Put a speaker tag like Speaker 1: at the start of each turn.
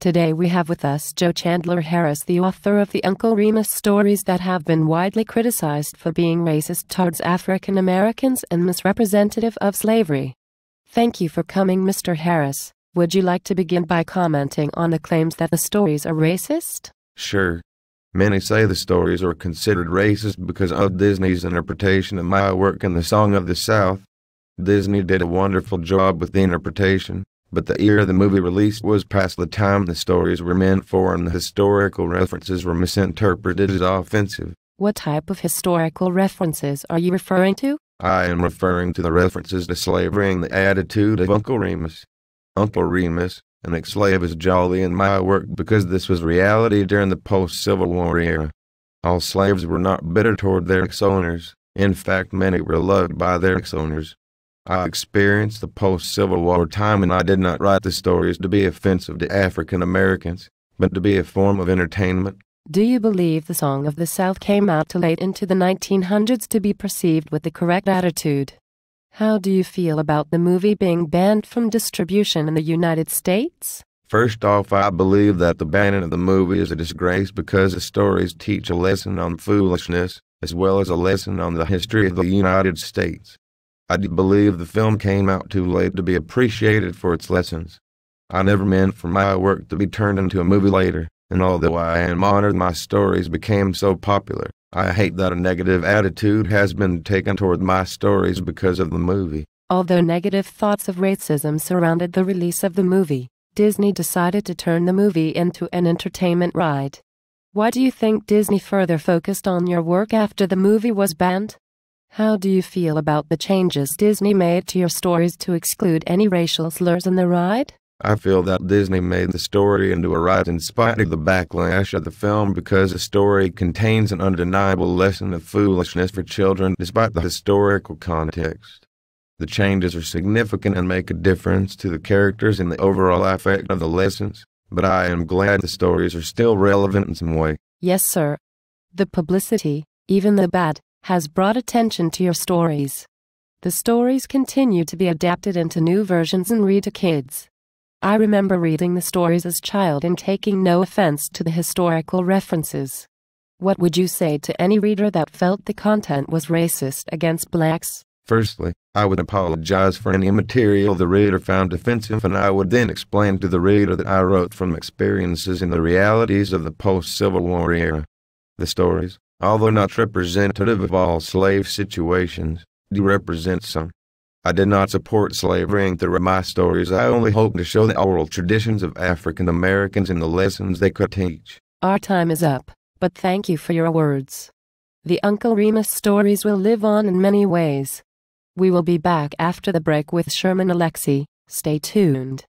Speaker 1: Today we have with us Joel Chandler Harris, the author of the Uncle Remus stories that have been widely criticized for being racist towards African Americans and misrepresentative of slavery. Thank you for coming, Mr. Harris. Would you like to begin by commenting on the claims that the stories are racist?
Speaker 2: Sure. Many say the stories are considered racist because of Disney's interpretation of my work in The Song of the South. Disney did a wonderful job with the interpretation, but the year the movie released was past the time the stories were meant for, and the historical references were misinterpreted as offensive.
Speaker 1: What type of historical references are you referring to?
Speaker 2: I am referring to the references to slavery and the attitude of Uncle Remus. Uncle Remus, an ex-slave, is jolly in my work because this was reality during the post-Civil War era. All slaves were not bitter toward their ex-owners. In fact, many were loved by their ex-owners. I experienced the post-Civil War time, and I did not write the stories to be offensive to African Americans, but to be a form of entertainment.
Speaker 1: Do you believe The Song of the South came out too late into the 1900s to be perceived with the correct attitude? How do you feel about the movie being banned from distribution in the United States?
Speaker 2: First off, I believe that the banning of the movie is a disgrace because the stories teach a lesson on foolishness, as well as a lesson on the history of the United States. I do believe the film came out too late to be appreciated for its lessons. I never meant for my work to be turned into a movie later, and although I am honored my stories became so popular, I hate that a negative attitude has been taken toward my stories because of the movie.
Speaker 1: Although negative thoughts of racism surrounded the release of the movie, Disney decided to turn the movie into an entertainment ride. Why do you think Disney further focused on your work after the movie was banned? How do you feel about the changes Disney made to your stories to exclude any racial slurs in the ride?
Speaker 2: I feel that Disney made the story into a ride in spite of the backlash of the film because the story contains an undeniable lesson of foolishness for children despite the historical context. The changes are significant and make a difference to the characters and the overall effect of the lessons, but I am glad the stories are still relevant in some way.
Speaker 1: Yes, sir. The publicity, even the bad, has brought attention to your stories. The stories continue to be adapted into new versions and read to kids. I remember reading the stories as a child and taking no offense to the historical references. What would you say to any reader that felt the content was racist against blacks?
Speaker 2: Firstly, I would apologize for any material the reader found offensive, and I would then explain to the reader that I wrote from experiences and the realities of the post-Civil War era. The stories, although not representative of all slave situations, do represent some. I did not support slavery, and through my stories I only hope to show the oral traditions of African Americans and the lessons they could teach.
Speaker 1: Our time is up, but thank you for your words. The Uncle Remus stories will live on in many ways. We will be back after the break with Sherman Alexie. Stay tuned.